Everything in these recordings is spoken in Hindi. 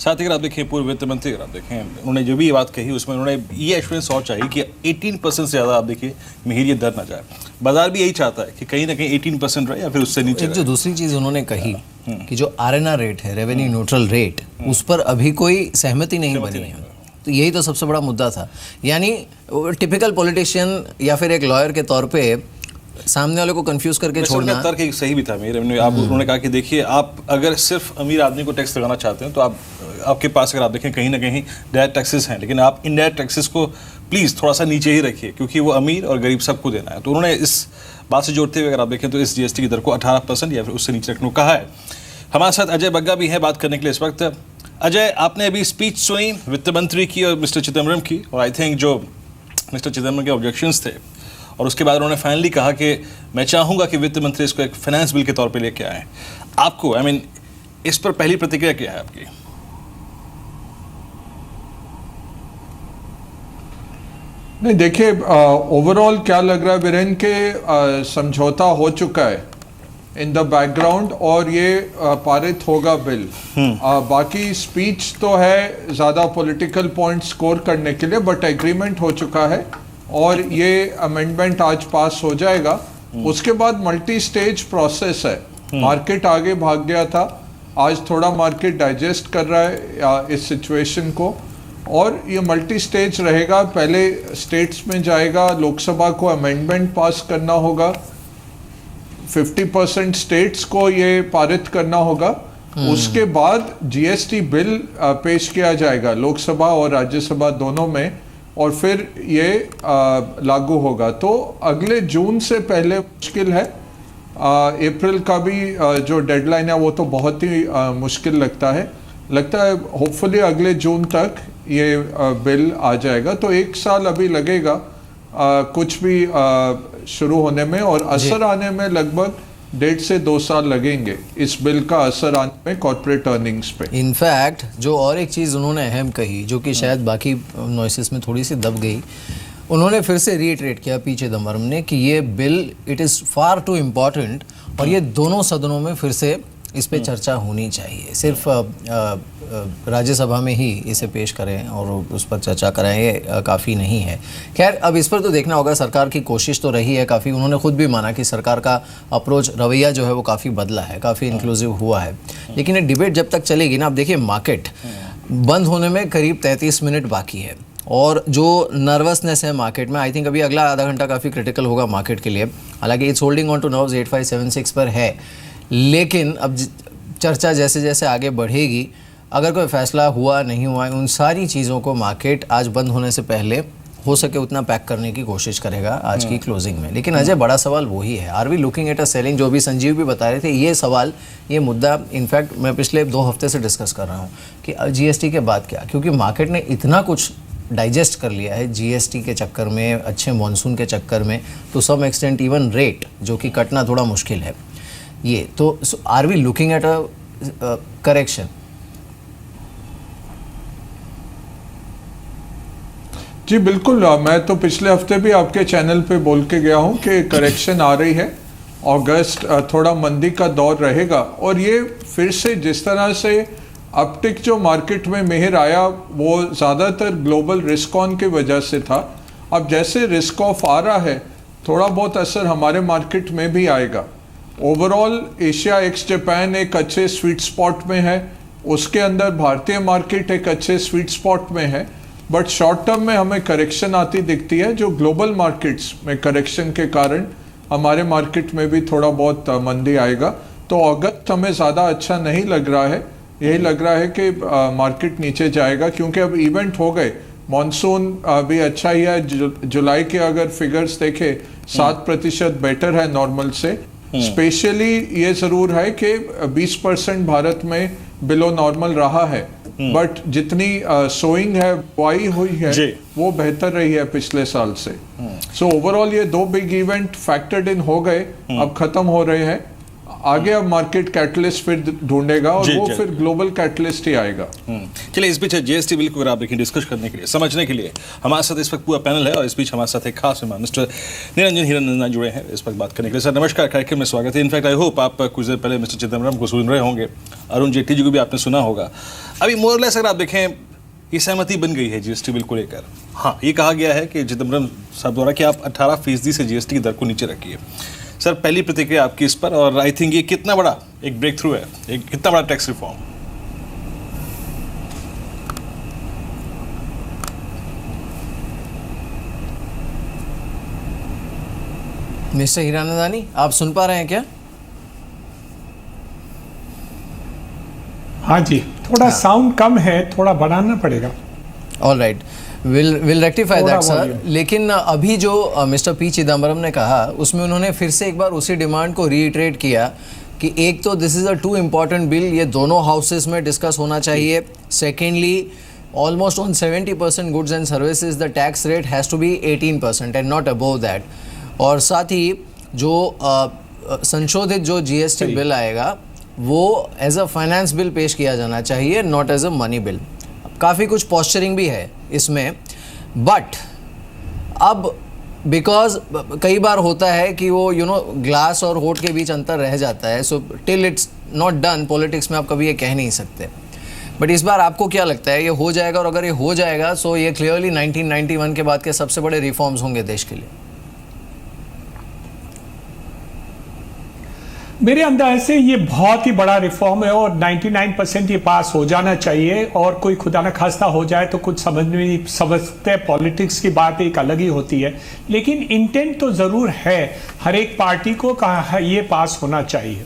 साथ ही अगर आप देखें पूर्व वित्त मंत्री, अगर आप देखें उन्होंने जो भी ये बात कही उसमें उन्होंने ये एश्योरेंस और चाहिए कि 18% से ज़्यादा आप देखिए महंगी दर ना जाए। बाजार भी यही चाहता है कि कहीं ना कहीं 18% रहे या फिर उससे नीचे। एक जो दूसरी चीज़ उन्होंने कही कि जो आरएनआर रेट है, रेवेन्यू न्यूट्रल रेट, उस पर अभी कोई सहमति नहीं बनी है। तो यही तो सबसे बड़ा मुद्दा था। यानी टिपिकल पॉलिटिशियन या फिर एक लॉयर के तौर पे सामने वाले को कंफ्यूज करके छोड़ना। तर्क एक सही भी था मेरे, आप उन्होंने कहा कि देखिए आप अगर सिर्फ अमीर आदमी को टैक्स लगाना चाहते हैं तो आपके पास अगर आप देखें कहीं ना कहीं डायरेक्ट टैक्सेस हैं, लेकिन आप इनडायरेक्ट टैक्सेस को प्लीज़ थोड़ा सा नीचे ही रखिए क्योंकि वो अमीर और गरीब सबको देना है। तो उन्होंने इस बात से जोड़ते हुए अगर आप देखें तो इस जीएसटी की दर को 18% या फिर उससे नीचे रखने को कहा है। हमारे साथ अजय बग्गा भी हैं बात करने के लिए इस वक्त। अजय, आपने अभी स्पीच सुनी वित्त मंत्री की और मिस्टर चिदम्बरम की, और आई थिंक जो मिस्टर चिदम्बरम के ऑब्जेक्शंस थे और उसके बाद उन्होंने फाइनली कहा कि मैं चाहूँगा कि वित्त मंत्री इसको एक फाइनेंस बिल के तौर पे लेके आए। आपको इस पर पहली प्रतिक्रिया क्या है आपकी? नहीं, देखिए ओवरऑल क्या लग रहा है वीरेन के समझौता हो चुका है इन द बैकग्राउंड और ये पारित होगा बिल। बाकी स्पीच तो है ज़्यादा पॉलिटिकल पॉइंट स्कोर करने के लिए, बट एग्रीमेंट हो चुका है और ये अमेंडमेंट आज पास हो जाएगा। उसके बाद मल्टी स्टेज प्रोसेस है। मार्केट आगे भाग गया था, आज थोड़ा मार्केट डाइजेस्ट कर रहा है इस सिचुएशन को, और ये मल्टी स्टेज रहेगा। पहले स्टेट्स में जाएगा, लोकसभा को अमेंडमेंट पास करना होगा, 50% स्टेट्स को ये पारित करना होगा। उसके बाद जीएसटी बिल पेश किया जाएगा लोकसभा और राज्यसभा दोनों में, और फिर ये लागू होगा। तो अगले जून से पहले मुश्किल है। अप्रैल का भी जो डेडलाइन है वो तो बहुत ही मुश्किल लगता है होपफुली अगले जून तक ये बिल आ जाएगा। तो 1 साल अभी लगेगा कुछ भी शुरू होने में, और असर आने में लगभग 1.5 से 2 साल लगेंगे इस बिल का असर आने में कॉर्पोरेट अर्निंग्स पे। इनफैक्ट जो और एक चीज़ उन्होंने अहम कही, जो कि शायद बाकी नॉइसेस में थोड़ी सी दब गई, उन्होंने फिर से रीइटरेट किया पी चिदम्बरम ने कि ये bill it is far too important और ये दोनों सदनों में फिर से इस पे चर्चा होनी चाहिए। सिर्फ राज्यसभा में ही इसे पेश करें और उस पर चर्चा कराएं ये काफ़ी नहीं है। खैर, अब इस पर तो देखना होगा। सरकार की कोशिश तो रही है काफ़ी, उन्होंने खुद भी माना कि सरकार का अप्रोच, रवैया जो है वो काफ़ी बदला है, काफ़ी इंक्लूसिव हुआ है। लेकिन ये डिबेट जब तक चलेगी ना, अब देखिए मार्केट बंद होने में करीब 33 मिनट बाकी है, और जो नर्वसनेस है मार्केट में, आई थिंक अभी अगला आधा घंटा काफ़ी क्रिटिकल होगा मार्केट के लिए। हालांकि it's holding on two nerves 8576 पर है, लेकिन अब चर्चा जैसे जैसे आगे बढ़ेगी, अगर कोई फैसला हुआ नहीं हुआ, उन सारी चीज़ों को मार्केट आज बंद होने से पहले हो सके उतना पैक करने की कोशिश करेगा आज की क्लोजिंग में। लेकिन अजय, बड़ा सवाल वही है, are we looking at a ceiling? जो भी संजीव भी बता रहे थे, ये सवाल, ये मुद्दा इनफैक्ट मैं पिछले 2 हफ्ते से डिस्कस कर रहा हूँ कि जीएसटी के बाद क्या, क्योंकि मार्केट ने इतना कुछ डाइजेस्ट कर लिया है जीएसटी के चक्कर में, अच्छे मॉनसून के चक्कर में, to some extent even rate जो कि कटना थोड़ा मुश्किल है। ये तो are we looking at a correction? जी बिल्कुल, मैं तो पिछले हफ्ते भी आपके चैनल पे बोल के गया हूँ कि करेक्शन आ रही है। अगस्त थोड़ा मंदी का दौर रहेगा, और ये फिर से जिस तरह से अपटिक जो मार्केट में मेहर आया वो ज़्यादातर ग्लोबल रिस्क ऑन की वजह से था। अब जैसे रिस्क ऑफ आ रहा है, थोड़ा बहुत असर हमारे मार्केट में भी आएगा। ओवरऑल एशिया एक्स जापान एक अच्छे स्वीट स्पॉट में है, उसके अंदर भारतीय मार्केट एक अच्छे स्वीट स्पॉट में है, बट शॉर्ट टर्म में हमें करेक्शन आती दिखती है, जो ग्लोबल मार्केट्स में करेक्शन के कारण हमारे मार्केट में भी थोड़ा बहुत मंदी आएगा। तो अगस्त हमें ज़्यादा अच्छा नहीं लग रहा है, यही लग रहा है कि मार्केट नीचे जाएगा, क्योंकि अब इवेंट हो गए। मॉनसून भी अच्छा ही है, जुलाई के अगर फिगर्स देखे 7% बेटर है नॉर्मल से। स्पेशली ये ज़रूर है कि 20% भारत में बिलो नॉर्मल रहा है, बट जितनी सोइंग है, बुआई हुई है, वो बेहतर रही है पिछले साल से। सो ओवरऑल ये 2 बिग इवेंट फैक्टर्ड इन हो गए, अब खत्म हो रहे हैं। आगे अब मार्केट कैटलिस्ट फिर ढूंढेगा और जी, वो जी। फिर ग्लोबल कैटलिस्ट ही आएगा। चलिए, इस बीच जीएसटी बिल को अगर आप देखें, डिस्कस करने के लिए, समझने के लिए हमारे साथ इस वक्त पूरा पैनल है, और इस बीच हमारे साथ एक खास मेहमान मिस्टर निरंजन हीरानंदन जुड़े हैं इस वक्त बात करने के लिए। सर नमस्कार, कार्यक्रम में स्वागत है। इनफैक्ट आई होप आप कुछ देर पहले मिस्टर चिदम्बरम को सुन रहे होंगे, अरुण जेटली जी को भी आपने सुना होगा। अभी मोरलेस अगर आप देखें, ये सहमति बन गई है जीएसटी बिल को लेकर। हाँ, ये कहा गया है कि चिदम्बरम साहब द्वारा कि आप 18% से जीएसटी की दर को नीचे रखिए। सर, पहली प्रतिक्रिया आपकी इस पर, और आई थिंक ये कितना बड़ा एक ब्रेक थ्रू है, एक कितना बड़ा टैक्स रिफॉर्म? मिस्टर हीरानंदानी, आप सुन पा रहे हैं क्या? हाँ जी, थोड़ा साउंड कम है, थोड़ा बढ़ाना पड़ेगा। ऑल राइट, विल रेक्टिफाई थोड़ा दैट सर। volume। लेकिन अभी जो मिस्टर पी चिदम्बरम ने कहा, उसमें उन्होंने फिर से एक बार उसी डिमांड को रीइटरेट किया कि एक तो this is a too important bill, ये दोनों हाउसेस में डिस्कस होना चाहिए। Secondly, almost on 70% goods and services the tax rate has to be 18% and not above that. और साथ ही जो संशोधित जो जीएसटी बिल आएगा वो एज अ फाइनेंस बिल पेश किया जाना चाहिए, not as a money bill. काफ़ी कुछ पोस्चरिंग भी है इसमें, बट अब बिकॉज कई बार होता है कि वो ग्लास और होठ के बीच अंतर रह जाता है, so till it's not done, politics में आप कभी ये कह नहीं सकते। बट इस बार आपको क्या लगता है, ये हो जाएगा? और अगर ये हो जाएगा सो ये क्लियरली 1991 के बाद के सबसे बड़े रिफॉर्म्स होंगे देश के लिए। मेरे अंदाज से ये बहुत ही बड़ा रिफॉर्म है और 99% ये पास हो जाना चाहिए। और कोई खुदा न खास्ता हो जाए तो कुछ समझ में नहीं समझते, पॉलिटिक्स की बात एक अलग ही होती है, लेकिन इंटेंट तो ज़रूर है हर एक पार्टी को कहा ये पास होना चाहिए।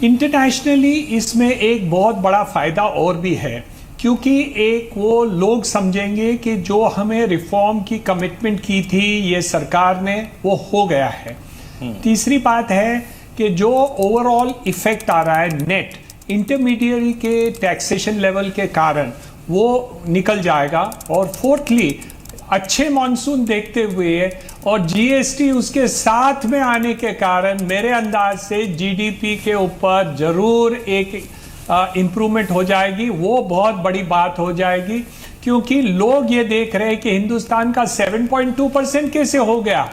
इंटरनेशनली इसमें एक बहुत बड़ा फ़ायदा और भी है, क्योंकि एक वो लोग समझेंगे कि जो हमें रिफॉर्म की कमिटमेंट की थी ये सरकार ने, वो हो गया है। तीसरी बात है कि जो ओवरऑल इफेक्ट आ रहा है नेट इंटरमीडियरी के टैक्सेशन लेवल के कारण, वो निकल जाएगा। और फोर्थली, अच्छे मॉनसून देखते हुए और जीएसटी उसके साथ में आने के कारण मेरे अंदाज से जीडीपी के ऊपर जरूर एक इम्प्रूवमेंट हो जाएगी। वो बहुत बड़ी बात हो जाएगी, क्योंकि लोग ये देख रहे हैं कि हिंदुस्तान का 7.2% कैसे हो गया,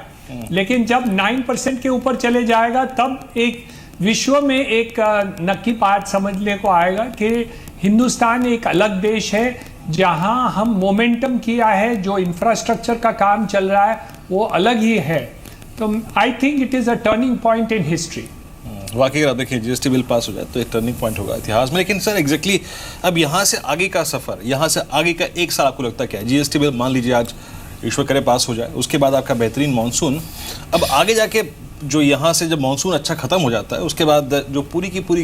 लेकिन जब 9% के ऊपर चले जाएगा तब एक विश्व में एक नक्की बात समझने को आएगा कि हिंदुस्तान एक अलग देश है, जहां हम मोमेंटम किया है, जो इंफ्रास्ट्रक्चर का काम चल रहा है वो अलग ही है। तो I think it is a turning point in history. वाकई अगर आप देखिए जीएसटी बिल पास हो जाए तो एक टर्निंग पॉइंट होगा इतिहास में। लेकिन सर एग्जैक्टली अब यहाँ से आगे का सफ़र, यहाँ से आगे का एक साल आपको लगता क्या है? जीएसटी बिल मान लीजिए आज ईश्वर करे पास हो जाए, उसके बाद आपका बेहतरीन मानसून, अब आगे जाके जो यहाँ से जब मानसून अच्छा ख़त्म हो जाता है उसके बाद जो पूरी की पूरी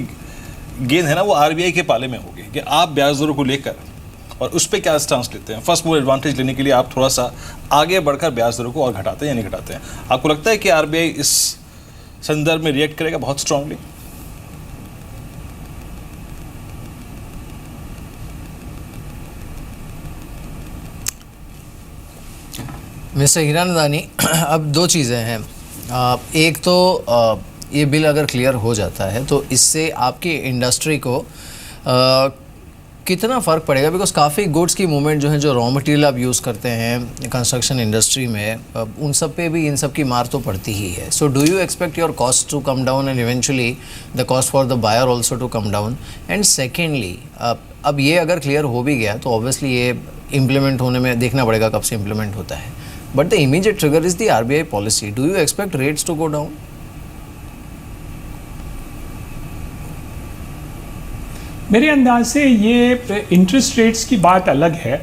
गेंद है ना, वो आरबीआई के पाले में होगी कि आप ब्याज दरों को लेकर और उस पर क्या स्टांस लेते हैं। फर्स्ट मूव एडवांटेज लेने के लिए आप थोड़ा सा आगे बढ़कर ब्याज दरों को और घटाते हैं या नहीं घटाते हैं? आपको लगता है कि आरबीआई इस संदर्भ में रिएक्ट करेगा बहुत स्ट्रांगली? मिस्टर हीरानंदानी, अब दो चीज़ें हैं। एक तो ये बिल अगर क्लियर हो जाता है तो इससे आपकी इंडस्ट्री को कितना फ़र्क पड़ेगा? बिकॉज काफ़ी गुड्स की मूवमेंट जो है, जो रॉ मटेरियल आप यूज़ करते हैं कंस्ट्रक्शन इंडस्ट्री में, उन सब पे भी इन सब की मार तो पड़ती ही है। So do you expect your cost to come down and eventually the cost for the buyer also to come down? And secondly, अब ये अगर क्लियर हो भी गया तो ऑब्वियसली ये इम्प्लीमेंट होने में देखना पड़ेगा कब से इम्प्लीमेंट होता है, but the immediate trigger is the RBI policy. Do you expect rates to go down? मेरे अंदाज से ये इंटरेस्ट रेट्स की बात अलग है,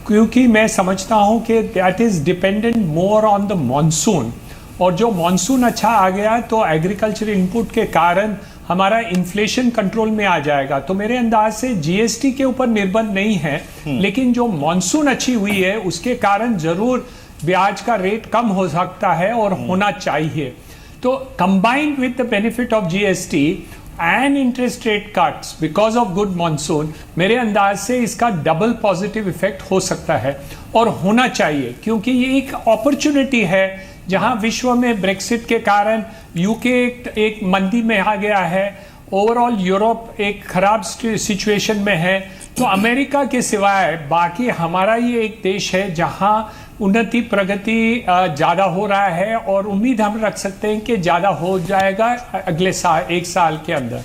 क्योंकि मैं समझता हूं कि that is dependent more on the monsoon. और जो मॉनसून अच्छा आ गया तो एग्रीकल्चर इनपुट के कारण हमारा इन्फ्लेशन कंट्रोल में आ जाएगा। तो मेरे अंदाज से जीएसटी के ऊपर निर्भर नहीं है, लेकिन जो मॉनसून अच्छी हुई है उसके कारण जरूर ब्याज का रेट कम हो सकता है और होना चाहिए। तो combined with the benefit of GST and interest rate cuts because of good monsoon, मेरे अंदाज से इसका डबल पॉजिटिव इफेक्ट हो सकता है और होना चाहिए, क्योंकि ये एक अपॉर्चुनिटी है जहां विश्व में ब्रेक्सिट के कारण यूके एक मंदी में आ गया है, ओवरऑल यूरोप एक खराब सिचुएशन में है, तो अमेरिका के सिवाय बाकी हमारा ये एक देश है जहां उन्नति प्रगति ज़्यादा हो रहा है और उम्मीद हम रख सकते हैं कि ज़्यादा हो जाएगा अगले साल, एक साल के अंदर।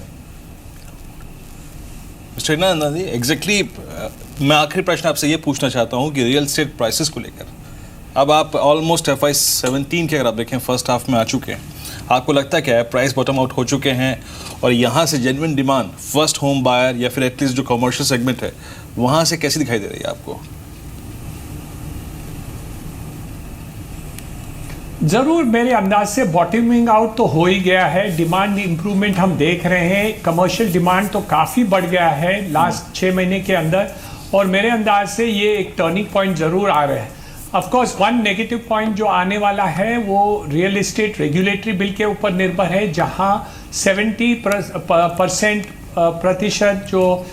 मिस्टर हिरनानंदन जी, एग्जैक्टली मैं आखिरी प्रश्न आपसे ये पूछना चाहता हूँ कि रियल एस्टेट प्राइसेस को लेकर अब आप ऑलमोस्ट FY17 के अगर आप देखें फर्स्ट हाफ में आ चुके हैं, आपको लगता है क्या है प्राइस बॉटम आउट हो चुके हैं और यहाँ से genuine demand first home buyer या फिर एटलीस्ट जो कमर्शियल सेगमेंट है वहाँ से कैसी दिखाई दे रही है आपको? जरूर मेरे अंदाज से बॉटमिंग आउट तो हो ही गया है, डिमांड इंप्रूवमेंट हम देख रहे हैं, कमर्शियल डिमांड तो काफ़ी बढ़ गया है लास्ट 6 महीने के अंदर और मेरे अंदाज से ये एक टर्निंग पॉइंट ज़रूर आ रहा है। Of course one negative point जो आने वाला है वो रियल एस्टेट रेगुलेटरी बिल के ऊपर निर्भर है, जहां 70% जो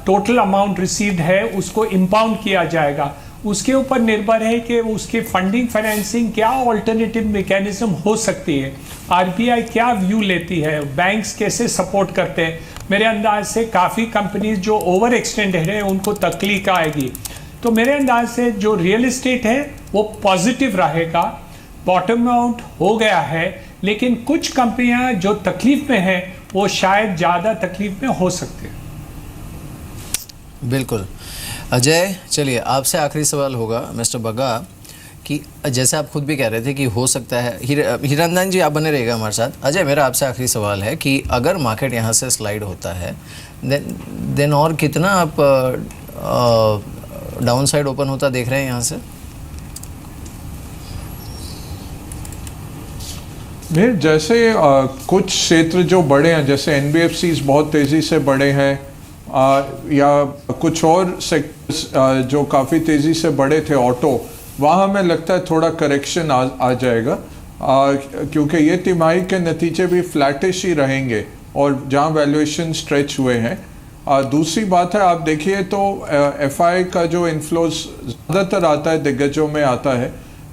टोटल अमाउंट रिसीव्ड है उसको इंपाउंड किया जाएगा। उसके ऊपर निर्भर है कि उसकी फंडिंग फाइनेंसिंग क्या ऑल्टरनेटिव मैकेनिज्म हो सकती है, आरबीआई क्या व्यू लेती है, बैंक्स कैसे सपोर्ट करते हैं। मेरे अंदाज से काफ़ी कंपनीज जो ओवर एक्सटेंडेड है उनको तकलीफ आएगी, तो मेरे अंदाज से जो रियल एस्टेट है वो पॉजिटिव रहेगा। बॉटम आउट हो गया है, लेकिन कुछ कंपनियां जो तकलीफ में हैं वो शायद ज़्यादा तकलीफ में हो सकती है। बिल्कुल अजय, चलिए आपसे आखिरी सवाल होगा मिस्टर बग्गा कि जैसे आप खुद भी कह रहे थे कि हो सकता है, हिरनंदन जी आप बने रहेगा हमारे साथ। अजय, मेरा आपसे आखिरी सवाल है कि अगर मार्केट यहाँ से स्लाइड होता है देन और कितना आप डाउन साइड ओपन होता देख रहे हैं यहाँ से? जैसे कुछ क्षेत्र जो बड़े हैं, जैसे NBFCs बहुत तेज़ी से बढ़े हैं या कुछ और सेक्टर्स जो काफ़ी तेज़ी से बढ़े थे, ऑटो, वहाँ हमें लगता है थोड़ा करेक्शन आ जाएगा क्योंकि ये तिमाही के नतीजे भी फ्लैटिश ही रहेंगे और जहाँ वैल्यूएशन स्ट्रेच हुए हैं। दूसरी बात है, आप देखिए तो FI का जो इन्फ्लोज ज़्यादातर आता है दिग्गजों में आता है,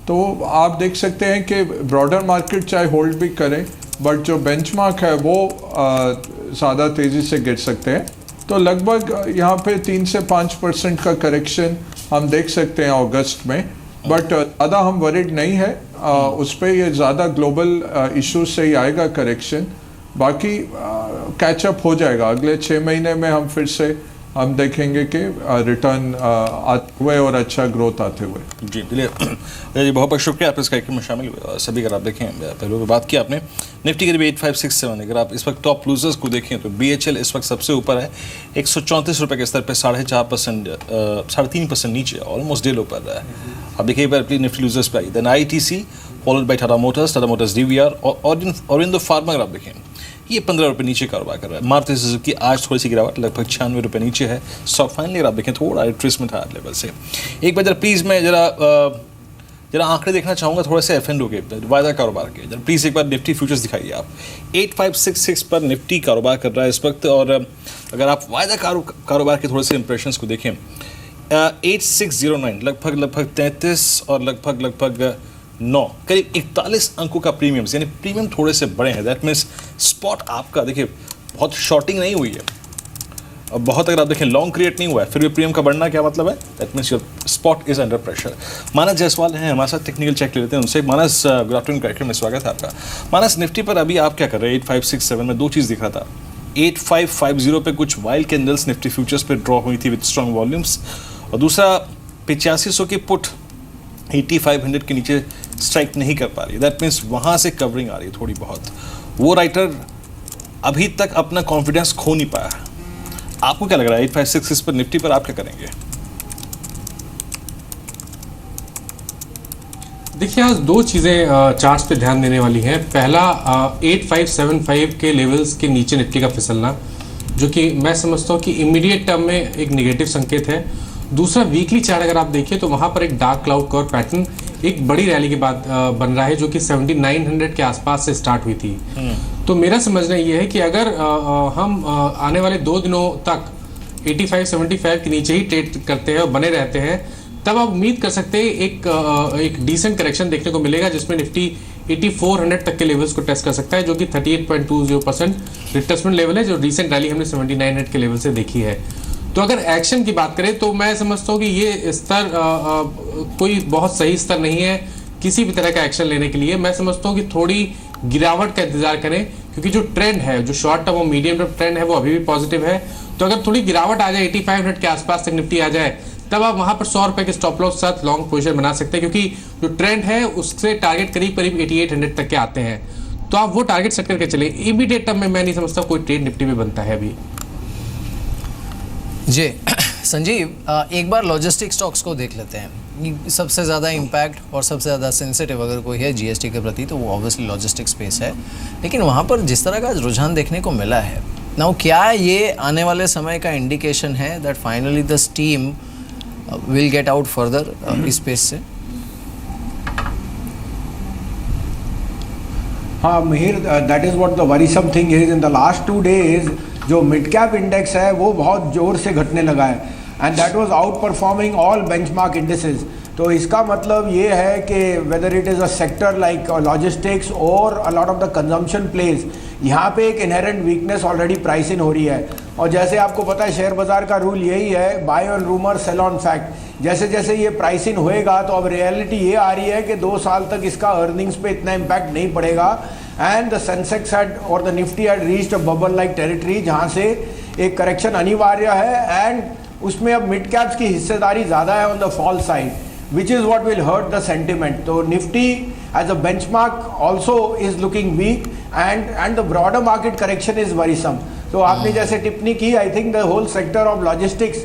तो आप देख सकते हैं कि ब्रॉडर मार्केट चाहे होल्ड भी करें बट जो बेंचमार्क है वो ज़्यादा तेज़ी से गिर सकते हैं। तो लगभग यहाँ पे 3 से 5% का करेक्शन हम देख सकते हैं अगस्त में, बट ज़्यादा हम वरीड नहीं है उस पर। ये ज़्यादा ग्लोबल इशू से ही आएगा करेक्शन, बाकी कैचअप हो जाएगा। अगले 6 महीने में हम फिर से हम देखेंगे कि रिटर्न आते हुए और अच्छा ग्रोथ आते हुए। जी चलिए जी, बहुत बहुत शुक्रिया आप इस कार्यक्रम में शामिल हुए। और सभी अगर आप देखें, पहले भी बात की आपने, निफ्टी करीब 8567, अगर आप इस वक्त टॉप लूजर्स को देखें तो BHL इस वक्त सबसे ऊपर है 134 रुपये के स्तर पर 4.5%, 3.5% नीचे, ऑलमोस्ट डे लो पर रहा है। अब देखिए अपनी निफ्टी लूजर्स पर आई, then ITC followed by Tata Motors DVR और अरविंदो फार्मा अगर आप देखें ये 15 रुपये नीचे कारोबार कर रहा है। मारुति सुजुकी आज थोड़ी सी गिरावट, लगभग 96 रुपये नीचे है। स्टॉक फाइनली अगर आप देखें थोड़ा रिट्रेसमेंट हायर लेवल से। एक बार जरा प्लीज़ मैं जरा आंकड़े देखना चाहूँगा थोड़े से F&O के वायदा कारोबार के। जरा प्लीज़ एक बार निफ्टी फ्यूचर्स दिखाइए आप। 8566 पर निफ्टी कारोबार कर रहा है इस वक्त, और अगर आप वायदा कारोबार के थोड़े से इंप्रेशंस को देखें 8609 लगभग 33 और लगभग 9 करीब 41 अंकों का प्रीमियम, यानी प्रीमियम थोड़े से बड़े हैं। दैट मीन्स स्पॉट आपका देखिए बहुत शॉर्टिंग नहीं हुई है और बहुत अगर आप देखें लॉन्ग क्रिएट नहीं हुआ है, फिर भी प्रीमियम का बढ़ना क्या मतलब है? That means your spot is under pressure. Manas Jaiswal हैं हमारे साथ, टेक्निकल चेक ले लेते हैं उनसे। मानस, गुड आफ्टरनून कार्यक्रम में स्वागत है आपका। मानस, निफ्टी पर अभी आप क्या कर रहे हैं? 8567 में दो चीज़ दिख रहा था, 8550 पे कुछ वाइल्ड कैंडल्स निफ्टी फ्यूचर्स पे ड्रॉ हुई थी विद स्ट्रॉन्ग वॉल्यूम्स, और दूसरा 8500 की पुट 8500 के नीचे स्ट्राइक नहीं कर पा रही। दैट मीन्स वहाँ से कवरिंग आ रही है थोड़ी बहुत। वो राइटर अभी तक अपना कॉन्फिडेंस खो नहीं पाया है। आपको क्या लग रहा है 8566 पर निफ्टी पर आप क्या करेंगे? देखिए, आज दो चीज़ें चार्ट्स पे ध्यान देने वाली हैं। पहला 8575 के लेवल्स के नीचे निफ्टी का फिसलना, जो कि मैं समझता हूँ कि इमीडिएट टर्म में एक नेगेटिव संकेत है। दूसरा, वीकली चार्ट अगर आप देखिए तो वहाँ पर एक डार्क क्लाउड कर्व पैटर्न एक बड़ी रैली के बाद बन रहा है, जो कि 7900 के आसपास से स्टार्ट हुई थी। तो मेरा समझना ये है कि अगर हम आने वाले 2 दिनों तक 8575 के नीचे ही ट्रेड करते हैं और बने रहते हैं तब आप उम्मीद कर सकते हैं एक डिसेंट करेक्शन देखने को मिलेगा, जिसमें निफ्टी 8400 तक के लेवल्स को टेस्ट कर सकता है, जो कि 38.20% रिट्रेसमेंट लेवल है, जो रिसेंट रैली हमने 7900 के लेवल से देखी है। तो अगर एक्शन की बात करें तो मैं समझता हूँ कि ये स्तर कोई बहुत सही स्तर नहीं है किसी भी तरह का एक्शन लेने के लिए। मैं समझता हूँ कि थोड़ी गिरावट का इंतजार करें, क्योंकि जो ट्रेंड है, जो शॉर्ट टर्म और मीडियम टर्म ट्रेंड है, वो अभी भी पॉजिटिव है। तो अगर थोड़ी गिरावट आ जाए, 8500 के आसपास तक निफ्टी आ जाए, तब आप वहां पर 100 रुपए के स्टॉप लॉस के साथ लॉन्ग पोजीशन बना सकते हैं, क्योंकि जो ट्रेंड है उससे टारगेट करीब करीब 8800 तक के आते हैं। तो आप वो टारगेट सेट करके चले। इमीडिएट टर्म में मैं नहीं समझता कोई ट्रेड निफ्टी में बनता है अभी। जी संजीव, एक बार लॉजिस्टिक स्टॉक्स को देख लेते हैं। सबसे ज़्यादा इम्पैक्ट और सबसे ज़्यादा सेंसिटिव अगर कोई है जीएसटी के प्रति तो वो ऑब्वियसली लॉजिस्टिक स्पेस है, लेकिन वहाँ पर जिस तरह का रुझान देखने को मिला है ना, क्या ये आने वाले समय का इंडिकेशन है that finally the steam will get out further इस स्पेस से? हाँ Mihir, that is what the worrisome thing is. In the last 2 days जो मिड कैप इंडेक्स है वो बहुत जोर से घटने लगा है, and that was outperforming all benchmark indices. तो इसका मतलब ये है कि whether it is a sector like logistics और a lot of the consumption places, यहाँ पे एक inherent weakness already price in हो रही है। और जैसे आपको पता है शेयर बाजार का रूल यही है, buy on rumour sell on fact. जैसे जैसे ये प्राइस इन होएगा तो अब रियलिटी ये आ रही है कि 2 साल तक इसका अर्निंग्स पे इतना इम्पैक्ट नहीं पड़ेगा, एंड द सेंसेक्स हैड और the Nifty had reached a bubble like territory, जहाँ से एक करेक्शन अनिवार्य है, एंड उसमें अब मिड कैप्स की हिस्सेदारी ज़्यादा है on the fall side, which is what will hurt the sentiment. So Nifty as a benchmark also is looking weak, and the broader market correction is worrisome. So आपने जैसे टिप्पणी की, I think the whole sector of logistics,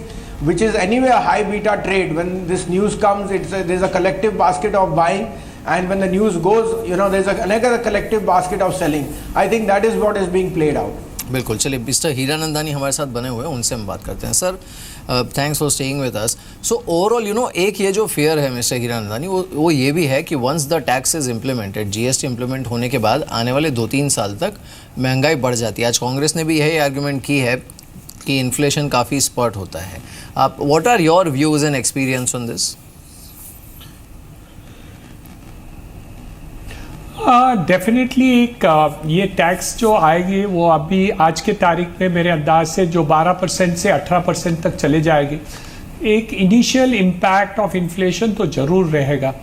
which is anyway a high beta trade, when this news comes, there's a collective basket of buying, and when the news goes, there's another collective basket of selling. I think that is what is being played out. बिल्कुल। चलिए, मिस्टर हीरानंदानी हमारे साथ बने हुए हैं, उनसे हम बात करते हैं। Sir, thanks for staying with us. So overall एक ये जो फियर है मिस्टर हीरानंदानी, वो ये भी है कि once the tax is implemented, GST implement होने के बाद आने वाले 2-3 साल तक महंगाई बढ़ जाती है। आज कांग्रेस ने भी यही आर्ग्यूमेंट की है कि इन्फ्लेशन काफ़ी स्पर्ट होता है। आप what are your views and experience on this? Definitely ये टैक्स जो आएगी वो अभी आज के तारीख में मेरे अंदाज से जो 12% से 18% तक चले जाएगी। एक इनिशियल इम्पैक्ट ऑफ इन्फ्लेशन तो ज़रूर रहेगा,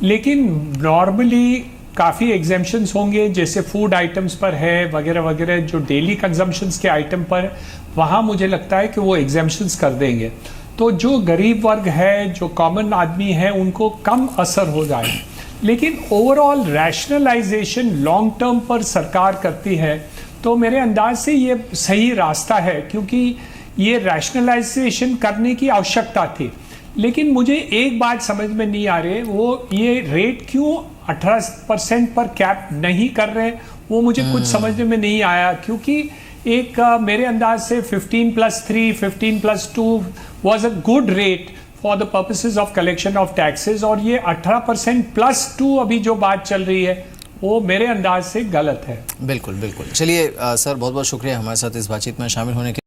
लेकिन नॉर्मली काफ़ी एग्जेम्पशंस होंगे, जैसे फूड आइटम्स पर है वगैरह वगैरह, जो डेली कंजम्पशंस के आइटम पर वहाँ मुझे लगता है कि वो एग्जेम्पशंस कर देंगे। तो जो गरीब वर्ग है, जो कॉमन आदमी है, उनको कम असर हो जाए। लेकिन ओवरऑल रैशनलाइजेशन लॉन्ग टर्म पर सरकार करती है, तो मेरे अंदाज से ये सही रास्ता है, क्योंकि ये रैशनलाइजेशन करने की आवश्यकता थी। लेकिन मुझे एक बात समझ में नहीं आ रही, वो ये रेट क्यों 18% पर कैप नहीं कर रहे, वो मुझे कुछ समझ में नहीं आया। क्योंकि एक मेरे अंदाज से 15+3, 15+2 was a good rate for the purposes of collection of taxes, और ये 18%+2 अभी जो बात चल रही है वो मेरे अंदाज से गलत है। बिल्कुल बिल्कुल। चलिए सर, बहुत बहुत शुक्रिया हमारे साथ इस बातचीत में शामिल होने के